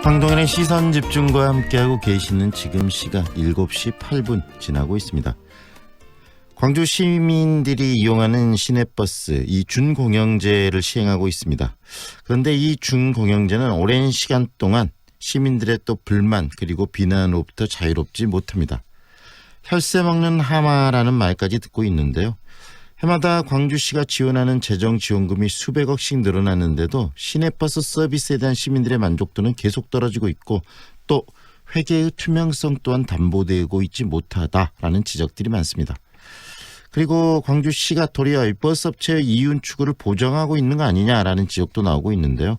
황동현의 시선집중과 함께하고 계시는 지금 시각 7시 8분 지나고 있습니다. 광주 시민들이 이용하는 시내버스, 이 준공영제를 시행하고 있습니다. 그런데 이 준공영제는 오랜 시간 동안 시민들의 또 불만 그리고 비난으로부터 자유롭지 못합니다. 혈세 먹는 하마라는 말까지 듣고 있는데요. 해마다 광주시가 지원하는 재정지원금이 수백억씩 늘어나는데도 시내버스 서비스에 대한 시민들의 만족도는 계속 떨어지고 있고 또 회계의 투명성 또한 담보되고 있지 못하다라는 지적들이 많습니다. 그리고 광주시가 도리어 버스업체의 이윤 추구를 보장하고 있는 거 아니냐라는 지적도 나오고 있는데요.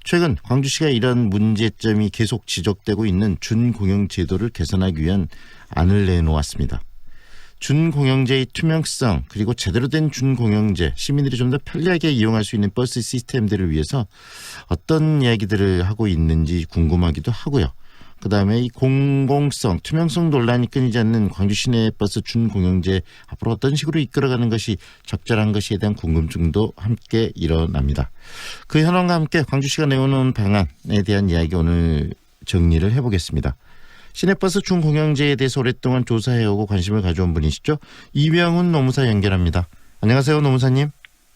최근 광주시가 이런 문제점이 계속 지적되고 있는 준공영 제도를 개선하기 위한 안을 내놓았습니다. 준공영제의 투명성 그리고 제대로 된 준공영제, 시민들이 좀 더 편리하게 이용할 수 있는 버스 시스템들을 위해서 어떤 이야기들을 하고 있는지 궁금하기도 하고요. 그다음에 이 공공성, 투명성 논란이 끊이지 않는 광주 시내버스 준공영제 앞으로 어떤 식으로 이끌어가는 것이 적절한 것에 대한 궁금증도 함께 일어납니다. 그 현황과 함께 광주시가 내놓은 방안에 대한 이야기 오늘 정리를 해보겠습니다. 시내버스 준공영제에 대해서 오랫동안 조사해오고 관심을 가져온 분이시죠. 이병훈 노무사 연결합니다. 안녕하세요, 노무사님.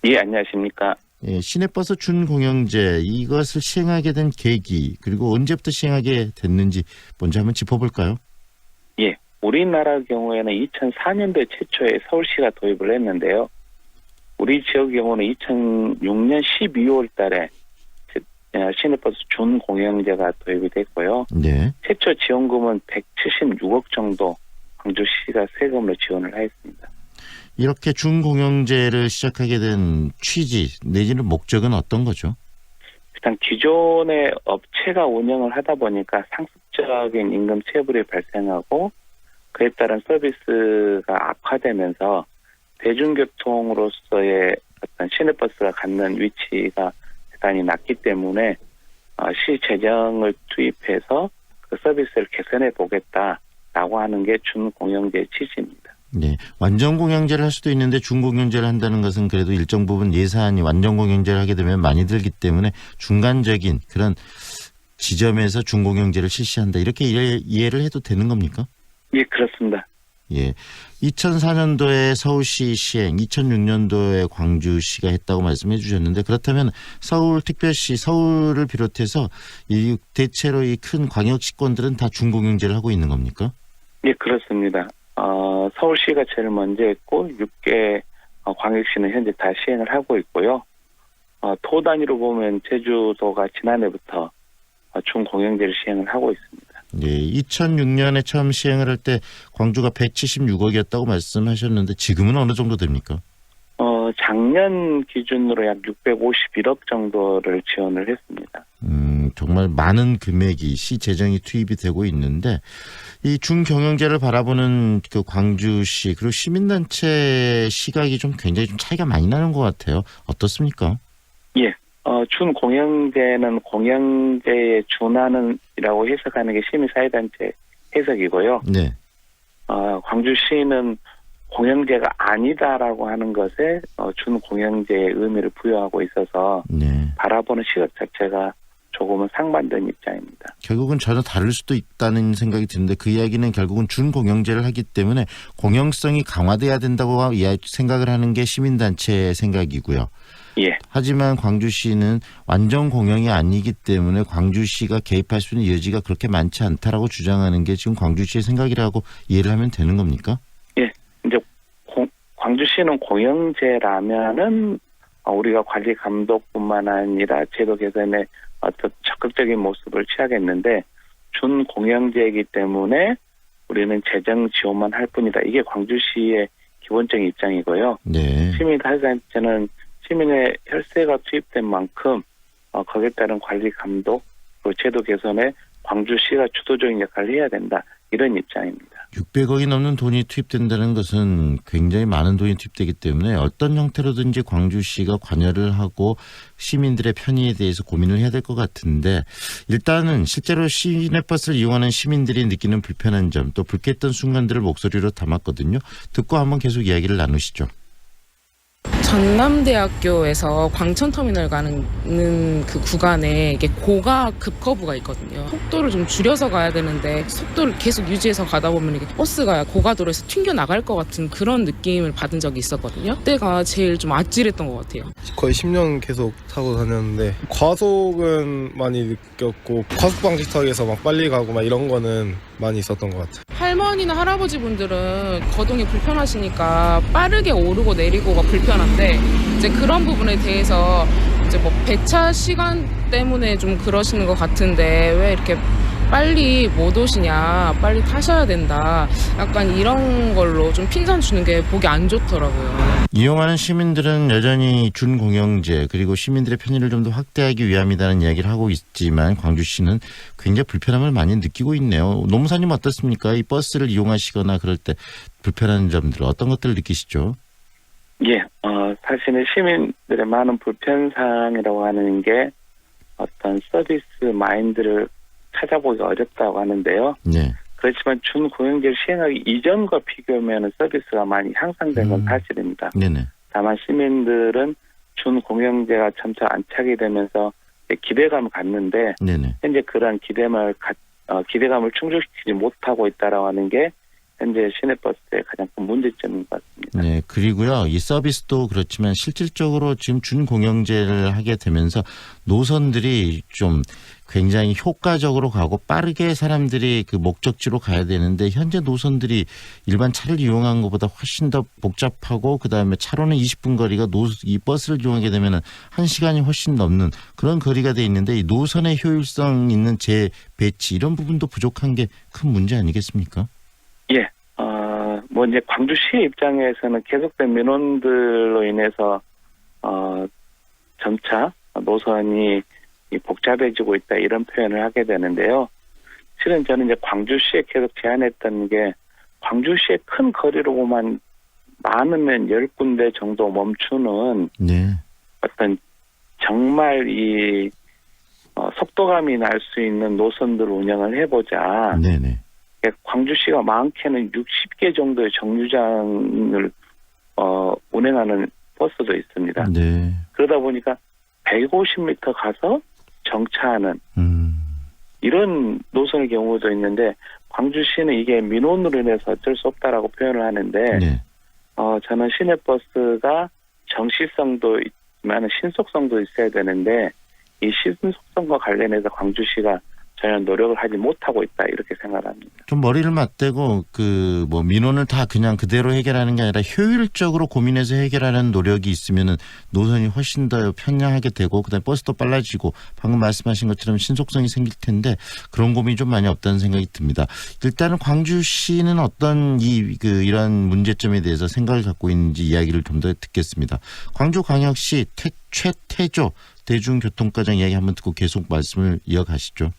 예, 안녕하십니까. 예, 시내버스 준공영제 이것을 시행하게 된 계기 그리고 언제부터 시행하게 됐는지 먼저 한번 짚어볼까요? 예, 우리나라 경우에는 2004년도에 최초에 서울시가 도입을 했는데요. 우리 지역 경우는 2006년 12월 달에 시내버스 준공영제가 도입이 됐고요. 네. 최초 지원금은 176억 정도 광주시가 세금으로 지원을 하였습니다. 이렇게 준공영제를 시작하게 된 취지 내지는 목적은 어떤 거죠? 일단 기존의 업체가 운영을 하다 보니까 상습적인 임금 체불이 발생하고 그에 따른 서비스가 악화되면서 대중교통으로서의 어떤 시내버스가 갖는 위치가 대단히 낮기 때문에 시 재정을 투입해서 그 서비스를 개선해 보겠다라고 하는 게 준공영제의 취지입니다. 네, 완전 공영제를 할 수도 있는데 준공영제를 한다는 것은 그래도 일정 부분 예산이 완전 공영제를 하게 되면 많이 들기 때문에 중간적인 그런 지점에서 준공영제를 실시한다 이렇게 이해를 해도 되는 겁니까? 예, 그렇습니다. 예, 2004년도에 서울시 시행, 2006년도에 광주시가 했다고 말씀해 주셨는데 그렇다면 서울특별시, 서울을 비롯해서 이 대체로 이 큰 광역시권들은 다 준공영제를 하고 있는 겁니까? 예, 그렇습니다. 서울시가 제일 먼저 했고 6개 광역시는 현재 다 시행을 하고 있고요. 도 단위로 보면 제주도가 지난해부터 준공영제를 시행을 하고 있습니다. 예, 2006년에 처음 시행을 할 때 광주가 176억이었다고 말씀하셨는데 지금은 어느 정도 됩니까? 작년 기준으로 약 651억 정도를 지원을 했습니다. 정말 많은 금액이 시 재정이 투입이 되고 있는데 이 준경영제를 바라보는 그 광주시 그리고 시민단체 시각이 좀 굉장히 좀 차이가 많이 나는 것 같아요. 어떻습니까? 예, 준공영제는 공영제에 준하는이라고 해석하는 게 시민사회단체 해석이고요. 네. 광주시는 공영제가 아니다라고 하는 것에 준공영제의 의미를 부여하고 있어서 네. 바라보는 시각 자체가 조금은 상반된 입장입니다. 결국은 전혀 다를 수도 있다는 생각이 드는데 그 이야기는 결국은 준공영제를 하기 때문에 공영성이 강화돼야 된다고 생각을 하는 게 시민단체의 생각이고요. 예. 하지만 광주시는 완전 공영이 아니기 때문에 광주시가 개입할 수 있는 여지가 그렇게 많지 않다라고 주장하는 게 지금 광주시의 생각이라고 이해를 하면 되는 겁니까? 예. 이제 광주시는 공영제라면은 우리가 관리 감독뿐만 아니라 제도 개선에 어떤 적극적인 모습을 취하겠는데 준공영제이기 때문에 우리는 재정 지원만 할 뿐이다. 이게 광주시의 기본적인 입장이고요. 네. 시민단체는 시민의 혈세가 투입된 만큼 거기에 따른 관리 감독 그리고 제도 개선에 광주시가 주도적인 역할을 해야 된다. 이런 입장입니다. 600억이 넘는 돈이 투입된다는 것은 굉장히 많은 돈이 투입되기 때문에 어떤 형태로든지 광주시가 관여를 하고 시민들의 편의에 대해서 고민을 해야 될 것 같은데 일단은 실제로 시내버스를 이용하는 시민들이 느끼는 불편한 점 또 불쾌했던 순간들을 목소리로 담았거든요. 듣고 한번 계속 이야기를 나누시죠. 전남대학교에서 광천터미널 가는 그 구간에 이게 고가 급커브가 있거든요. 속도를 좀 줄여서 가야 되는데 속도를 계속 유지해서 가다 보면 이게 버스가 고가도로에서 튕겨 나갈 것 같은 그런 느낌을 받은 적이 있었거든요. 그때가 제일 좀 아찔했던 것 같아요. 거의 10년 계속 타고 다녔는데 과속은 많이 느꼈고 과속 방지턱에서 막 빨리 가고 막 이런 거는 많이 있었던 것 같아요. 할머니나 할아버지 분들은 거동이 불편하시니까 빠르게 오르고 내리고가 불편한데 이제 그런 부분에 대해서 이제 뭐 배차 시간 때문에 좀 그러시는 것 같은데 왜 이렇게 빨리 못 오시냐, 빨리 타셔야 된다, 약간 이런 걸로 좀 핀잔 주는 게 보기 안 좋더라고요. 이용하는 시민들은 여전히 준공영제 그리고 시민들의 편의를 좀 더 확대하기 위함이라는 이야기를 하고 있지만 광주시는 굉장히 불편함을 많이 느끼고 있네요. 노무사님 어떻습니까? 이 버스를 이용하시거나 그럴 때 불편한 점들 어떤 것들을 느끼시죠? 예, 사실은 시민들의 많은 불편사항이라고 하는 게 어떤 서비스 마인드를 찾아보기가 어렵다고 하는데요. 네. 그렇지만 준공영제를 시행하기 이전과 비교하면 서비스가 많이 향상된 건 사실입니다. 네네. 다만 시민들은 준공영제가 점차 안착이 되면서 기대감을 갖는데 네네. 현재 그러한 기대감을 충족시키지 못하고 있다라고 하는 게 현재 시내버스의 가장 큰 문제점인 것 같습니다. 네, 그리고요, 이 서비스도 그렇지만 실질적으로 지금 준공영제를 하게 되면서 노선들이 좀 굉장히 효과적으로 가고 빠르게 사람들이 그 목적지로 가야 되는데 현재 노선들이 일반 차를 이용한 것보다 훨씬 더 복잡하고 그다음에 차로는 20분 거리가 이 버스를 이용하게 되면은 1시간이 훨씬 넘는 그런 거리가 돼 있는데 이 노선의 효율성 있는 재배치 이런 부분도 부족한 게 큰 문제 아니겠습니까? 예, 뭐 이제 광주시 입장에서는 계속된 민원들로 인해서 점차 노선이 복잡해지고 있다 이런 표현을 하게 되는데요. 실은 저는 이제 광주시에 계속 제안했던 게 광주시의 큰 거리로만 많으면 10군데 정도 멈추는 네. 어떤 정말 이 속도감이 날 수 있는 노선들을 운영을 해보자. 네네. 광주시가 많게는 60개 정도의 정류장을 운행하는 버스도 있습니다. 네. 그러다 보니까 150m 가서 정차하는 이런 노선의 경우도 있는데 광주시는 이게 민원으로 인해서 어쩔 수 없다라고 표현을 하는데 네. 저는 시내버스가 정시성도 있지만 신속성도 있어야 되는데 이 신속성과 관련해서 광주시가 전혀 노력을 하지 못하고 있다 이렇게 생각합니다. 좀 머리를 맞대고 그 뭐 민원을 다 그냥 그대로 해결하는 게 아니라 효율적으로 고민해서 해결하는 노력이 있으면은 노선이 훨씬 더 편리하게 되고 그다음에 버스도 빨라지고 방금 말씀하신 것처럼 신속성이 생길 텐데 그런 고민이 좀 많이 없다는 생각이 듭니다. 일단은 광주시는 어떤 이런 문제점에 대해서 생각을 갖고 있는지 이야기를 좀 더 듣겠습니다. 광주광역시 최태조 대중교통과장 이야기 한번 듣고 계속 말씀을 이어가시죠.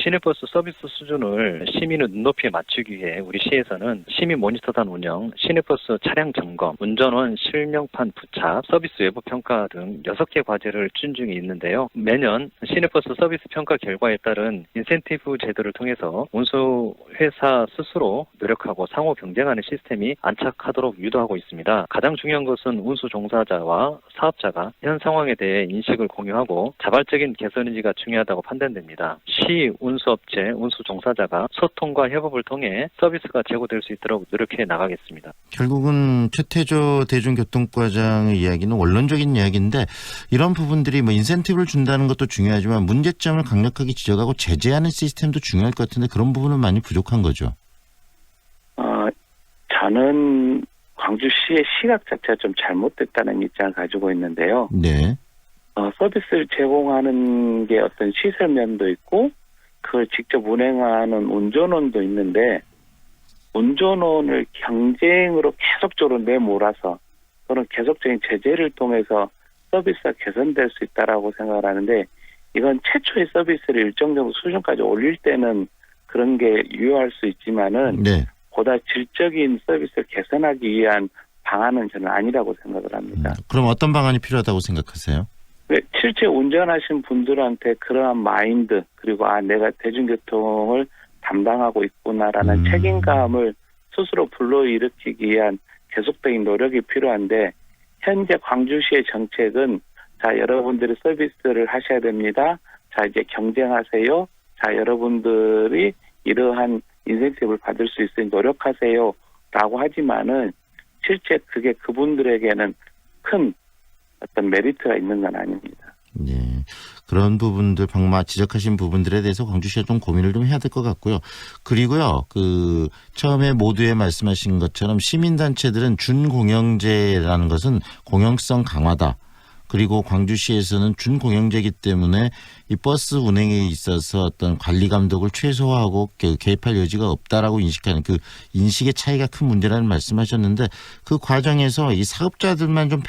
시내버스 서비스 수준을 시민의 눈높이에 맞추기 위해 우리 시에서는 시민 모니터단 운영, 시내버스 차량 점검, 운전원 실명판 부착, 서비스 외부 평가 등 6개 과제를 추진 중에 있는데요. 매년 시내버스 서비스 평가 결과에 따른 인센티브 제도를 통해서 운수회사 스스로 노력하고 상호 경쟁하는 시스템이 안착하도록 유도하고 있습니다. 가장 중요한 것은 운수 종사자와 사업자가 현 상황에 대해 인식을 공유하고 자발적인 개선 의지가 중요하다고 판단됩니다. 시 운수업체, 운수 종사자가 소통과 협업을 통해 서비스가 제고될 수 있도록 노력해 나가겠습니다. 결국은 최태조 대중교통과장의 이야기는 원론적인 이야기인데 이런 부분들이 뭐 인센티브를 준다는 것도 중요하지만 문제점을 강력하게 지적하고 제재하는 시스템도 중요할 것 같은데 그런 부분은 많이 부족한 거죠. 저는 광주시의 시각 자체가 좀 잘못됐다는 입장을 가지고 있는데요. 네. 서비스를 제공하는 게 어떤 시설면도 있고 그걸 직접 운행하는 운전원도 있는데 운전원을 경쟁으로 계속적으로 내몰아서 또는 계속적인 제재를 통해서 서비스가 개선될 수 있다라고 생각을 하는데 이건 최초의 서비스를 일정 정도 수준까지 올릴 때는 그런 게 유효할 수 있지만은 네. 보다 질적인 서비스를 개선하기 위한 방안은 저는 아니라고 생각을 합니다. 그럼 어떤 방안이 필요하다고 생각하세요? 실제 운전하신 분들한테 그러한 마인드 그리고 내가 대중교통을 담당하고 있구나라는 책임감을 스스로 불러일으키기 위한 계속적인 노력이 필요한데 현재 광주시의 정책은 자 여러분들이 서비스를 하셔야 됩니다. 자 이제 경쟁하세요. 자 여러분들이 이러한 인센티브를 받을 수 있으니 노력하세요라고 하지만은 실제 그게 그분들에게는 큰 어떤 메리트가 있는 건 아닙니다. 네. 그런 부분들 방금 지적하신 부분들에 대해서 광주시가 좀 고민을 좀 해야 될 것 같고요. 그리고요. 그 처음에 모두에 말씀하신 것처럼 시민단체들은 준공영제라는 것은 공영성 강화다. 그리고 광주시에서는 준공영제이기 때문에 이 버스 운행에 있어서 어떤 관리 감독을 최소화하고 개입할 여지가 없다라고 인식하는 그 인식의 차이가 큰 문제라는 말씀하셨는데 그 과정에서 이 사업자들만 좀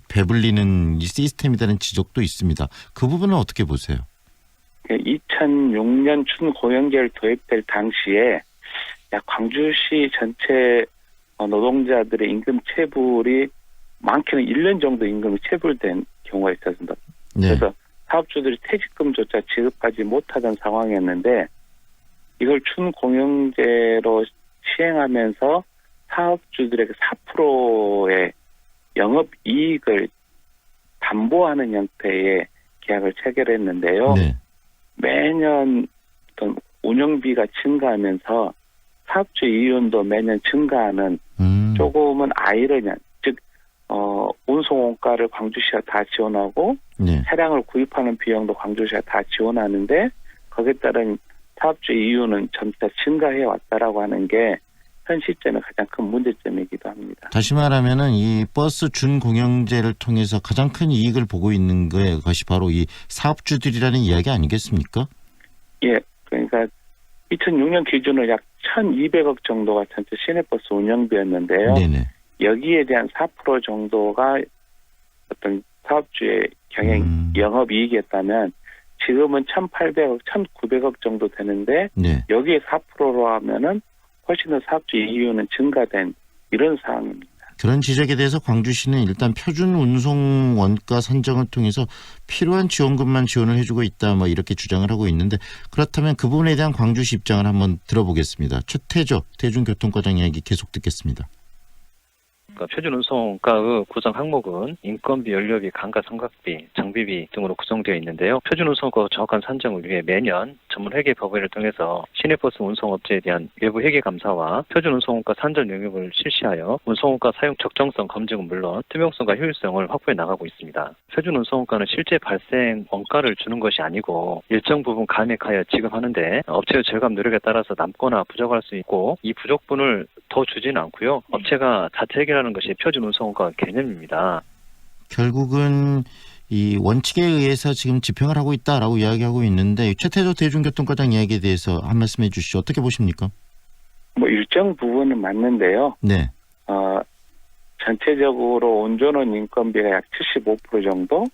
배불리는 이 시스템이라는 지적도 있습니다. 그 부분은 어떻게 보세요? 2006년 준공영제를 도입될 당시에 약 광주시 전체 노동자들의 임금 체불이 많게는 1년 정도 임금이 체불된 경우가 있었습니다. 네. 그래서 사업주들이 퇴직금조차 지급하지 못하던 상황이었는데 이걸 준공영제로 시행하면서 사업주들에게 4%의 영업이익을 담보하는 형태의 계약을 체결했는데요. 네. 매년 어떤 운영비가 증가하면서 사업주 이윤도 매년 증가하는 조금은 아이러니한 운송원가를 광주시가 다 지원하고 네. 차량을 구입하는 비용도 광주시가 다 지원하는데 거기에 따른 사업주 이윤은 점차 증가해 왔다라고 하는 게 현 시점의 가장 큰 문제점이기도 합니다. 다시 말하면은 이 버스 준공영제를 통해서 가장 큰 이익을 보고 있는 것이 바로 이 사업주들이라는 이야기 아니겠습니까? 예, 그러니까 2006년 기준으로 약 1,200억 정도가 전체 시내버스 운영비였는데요. 네네. 여기에 대한 4% 정도가 어떤 사업주의 경영 영업이익이었다면 지금은 1,800억, 1,900억 정도 되는데 네. 여기에 4%로 하면은 훨씬 더 사업주 이윤은 증가된 이런 상황입니다. 그런 지적에 대해서 광주시는 일단 표준 운송 원가 산정을 통해서 필요한 지원금만 지원을 해주고 있다 뭐 이렇게 주장을 하고 있는데 그렇다면 그 부분에 대한 광주시 입장을 한번 들어보겠습니다. 최태조 대중교통과장 이야기 계속 듣겠습니다. 그러니까 표준 운송가의 구성 항목은 인건비, 연료비, 강가 성각비, 장비비 등으로 구성되어 있는데요. 표준 운송가 정확한 산정을 위해 매년 전문 회계 법인을 통해서 시내버스 운송업체에 대한 외부 회계 감사와 표준 운송가 산정 영역을 실시하여 운송가 사용 적정성 검증은 물론 투명성과 효율성을 확보해 나가고 있습니다. 표준 운송가는 실제 발생 원가를 주는 것이 아니고 일정 부분 감액하여 지급하는데 업체의 절감 노력에 따라서 남거나 부족할 수 있고 이 부족분을 더 주지는 않고요. 업체가 자체 해결하는 것이 표준 운송가 개념입니다. 결국은 이 원칙에 의해서 지금 집행을 하고 있다라고 이야기하고 있는데 최태조 대중교통과장 이야기에 대해서 한 말씀해 주시죠. 어떻게 보십니까? 뭐 일정 부분은 맞는데요. 네. 전체적으로 운전원 인건비가 약 75% 정도,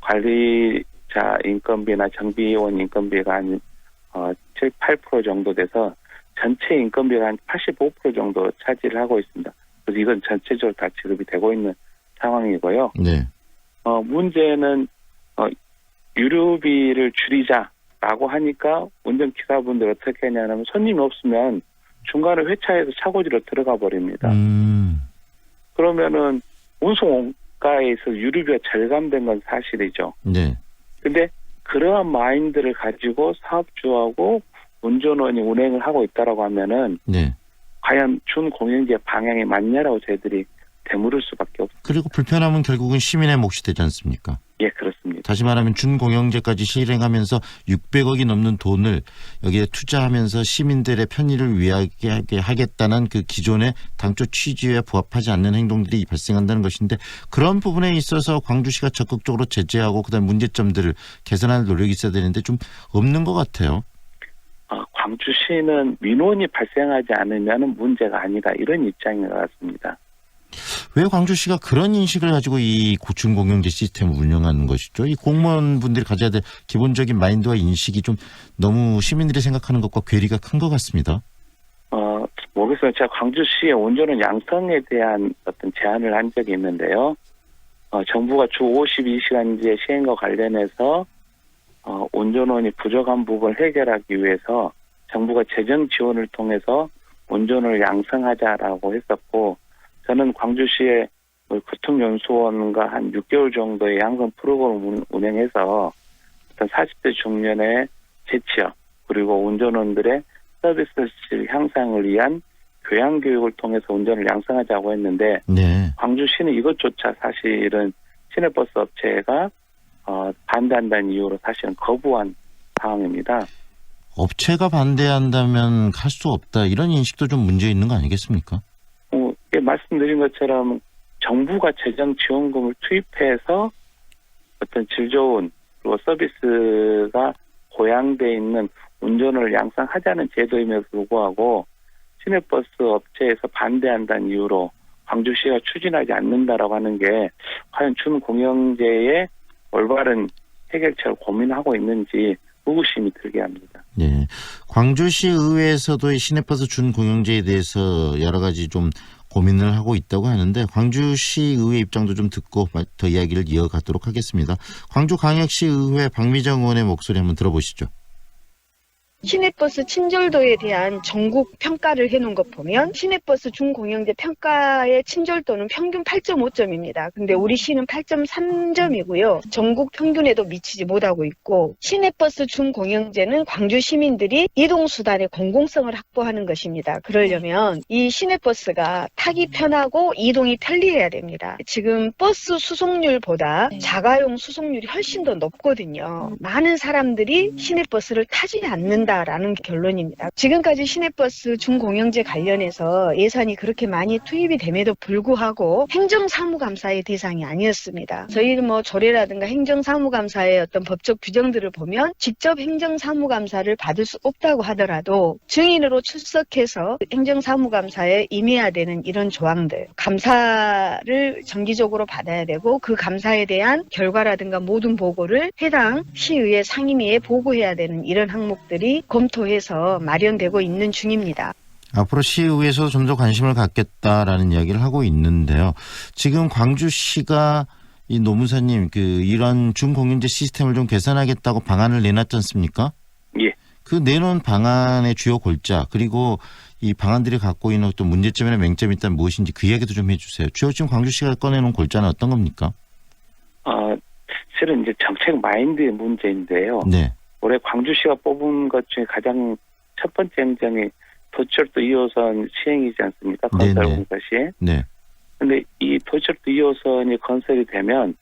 관리자 인건비나 정비원 인건비가 한 7, 8% 정도 돼서 전체 인건비가 한 85% 정도 차지를 하고 있습니다. 그래서 이건 전체적으로 다 지급이 되고 있는 상황이고요. 네. 문제는 유류비를 줄이자라고 하니까 운전기사분들 어떻게 하냐면 손님이 없으면 중간에 회차해서 차고지로 들어가 버립니다. 그러면은 운송원가에서 유류비가 절감된 건 사실이죠. 네. 근데 그러한 마인드를 가지고 사업주하고 운전원이 운행을 하고 있다라고 하면은 네. 과연 준공영제 방향이 맞냐라고 저희들이 되물을 수밖에 없습니다. 그리고 불편함은 결국은 시민의 몫이 되지 않습니까? 예, 그렇습니다. 다시 말하면 준공영제까지 실행하면서 600억이 넘는 돈을 여기에 투자하면서 시민들의 편의를 위하게 하겠다는 그 기존의 당초 취지에 부합하지 않는 행동들이 발생한다는 것인데 그런 부분에 있어서 광주시가 적극적으로 제재하고 그다음 문제점들을 개선할 노력이 있어야 되는데 좀 없는 것 같아요. 광주시는 민원이 발생하지 않으면 문제가 아니다 이런 입장인 것 같습니다. 왜 광주시가 그런 인식을 가지고 이 준공영제 시스템을 운영하는 것이죠? 이 공무원분들이 가져야 될 기본적인 마인드와 인식이 좀 너무 시민들이 생각하는 것과 괴리가 큰 것 같습니다. 모르겠어요. 제가 광주시의 운전원 양성에 대한 어떤 제안을 한 적이 있는데요. 정부가 주 52시간제 시행과 관련해서 운전원이 부족한 부분을 해결하기 위해서 정부가 재정 지원을 통해서 운전을 양성하자라고 했었고 저는 광주시의 교통연수원과 한 6개월 정도의 양성 프로그램을 운영해서 어떤 40대 중년의 재취업 그리고 운전원들의 서비스 질 향상을 위한 교양 교육을 통해서 운전을 양성하자고 했는데 네. 광주시는 이것조차 사실은 시내버스 업체가 반대한다는 이유로 사실은 거부한 상황입니다. 업체가 반대한다면 할 수 없다 이런 인식도 좀 문제 있는 거 아니겠습니까? 말씀드린 것처럼 정부가 재정 지원금을 투입해서 어떤 질 좋은 그리고 서비스가 고양돼 있는 운전을 양성하자는 제도임에도 불구하고 시내버스 업체에서 반대한다는 이유로 광주시가 추진하지 않는다라고 하는 게 과연 준공영제의 올바른 해결책을 고민하고 있는지 의구심이 들게 합니다. 네. 광주시 의회에서도 이 시내버스 준공영제에 대해서 여러 가지 좀 고민을 하고 있다고 하는데 광주시 의회 입장도 좀 듣고 더 이야기를 이어가도록 하겠습니다. 광주광역시 의회 박미정 의원의 목소리 한번 들어보시죠. 시내버스 친절도에 대한 전국 평가를 해놓은 것 보면 시내버스 준공영제 평가의 친절도는 평균 8.5점입니다. 근데 우리 시는 8.3점이고요. 전국 평균에도 미치지 못하고 있고 시내버스 준공영제는 광주 시민들이 이동수단의 공공성을 확보하는 것입니다. 그러려면 이 시내버스가 타기 편하고 이동이 편리해야 됩니다. 지금 버스 수송률보다 자가용 수송률이 훨씬 더 높거든요. 많은 사람들이 시내버스를 타지 않는다라는 게 결론입니다. 지금까지 시내버스 준공영제 관련해서 예산이 그렇게 많이 투입이 됨에도 불구하고 행정사무감사의 대상이 아니었습니다. 저희는 뭐 조례라든가 행정사무감사의 어떤 법적 규정들을 보면 직접 행정사무감사를 받을 수 없다고 하더라도 증인으로 출석해서 행정사무감사에 임해야 되는 이런 조항들, 감사를 정기적으로 받아야 되고 그 감사에 대한 결과라든가 모든 보고를 해당 시의회 상임위에 보고해야 되는 이런 항목들이 검토해서 마련되고 있는 중입니다. 앞으로 시의회에서 좀 더 관심을 갖겠다라는 이야기를 하고 있는데요. 지금 광주시가 이 노무사님 이런 준공영제 시스템을 좀 개선하겠다고 방안을 내놨지 않습니까? 예. 그 내놓은 방안의 주요 골자 그리고 이 방안들이 갖고 있는 어떤 문제점이나 맹점이 있다면 무엇인지 그 이야기도 좀 해주세요. 주요 지금 광주시가 꺼내놓은 골자는 어떤 겁니까? 실은 이제 정책 마인드의 문제인데요. 네. 올해 광주시가 뽑은 것 중에 가장 첫 번째 행정이 도시철도 2호선 시행이지 않습니까? 건설 네네. 공사 시행. 네. 근데 이 도시철도 2호선이 건설이 되면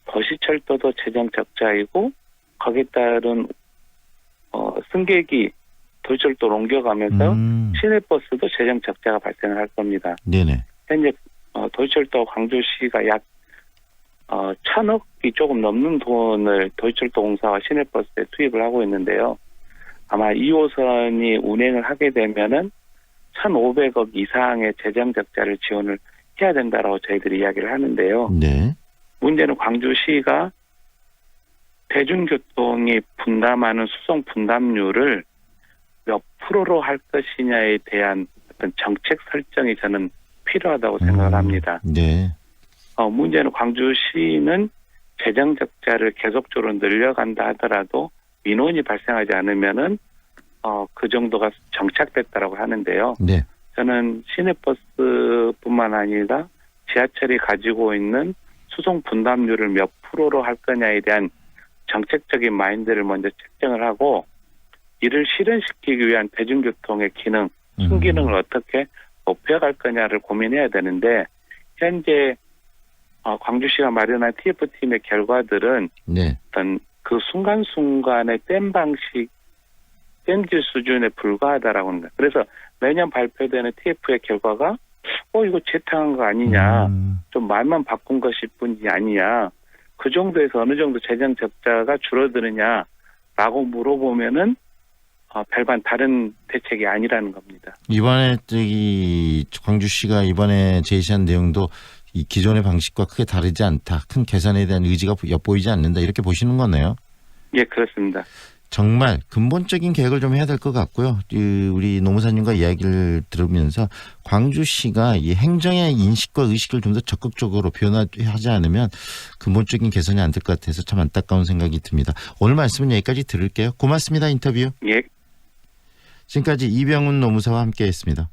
도시철도도 재정 적자이고 거기에 따른 승객이 도시철도로 옮겨가면서 시내버스도 재정 적자가 발생할 겁니다. 네네. 현재 도시철도 광주시가 약 1,000억이 조금 넘는 돈을 도시철도 공사와 시내버스에 투입을 하고 있는데요. 아마 2호선이 운행을 하게 되면은 1,500억 이상의 재정 적자를 지원을 해야 된다라고 저희들이 이야기를 하는데요. 네. 문제는 광주시가 대중교통이 분담하는 수송 분담률을 몇 프로로 할 것이냐에 대한 어떤 정책 설정이 저는 필요하다고 생각을 합니다. 네. 문제는 광주시는 재정 적자를 계속적으로 늘려간다 하더라도 민원이 발생하지 않으면은 그 정도가 정착됐다라고 하는데요. 네. 저는 시내버스뿐만 아니라 지하철이 가지고 있는 수송 분담률을 몇 프로로 할 거냐에 대한 정책적인 마인드를 먼저 책정을 하고 이를 실현시키기 위한 대중교통의 기능, 순기능을 어떻게 높여갈 거냐를 고민해야 되는데 현재 광주시가 마련한 TF팀의 결과들은 네. 어떤 그 순간순간의 땜질 수준에 불과하다라고 합니다. 그래서 매년 발표되는 TF의 결과가 이거 재탕한 거 아니냐, 좀 말만 바꾼 것일 뿐이 아니냐, 그 정도에서 어느 정도 재정 적자가 줄어드느냐라고 물어보면은 별반 다른 대책이 아니라는 겁니다. 이번에 광주시가 이번에 제시한 내용도 이 기존의 방식과 크게 다르지 않다. 큰 개선에 대한 의지가 엿보이지 않는다. 이렇게 보시는 거네요. 예, 그렇습니다. 정말 근본적인 계획을 좀 해야 될 것 같고요. 우리 노무사님과 이야기를 들으면서 광주시가 이 행정의 인식과 의식을 좀 더 적극적으로 변화하지 않으면 근본적인 개선이 안 될 것 같아서 참 안타까운 생각이 듭니다. 오늘 말씀은 여기까지 들을게요. 고맙습니다. 인터뷰. 예. 지금까지 이병훈 노무사와 함께했습니다.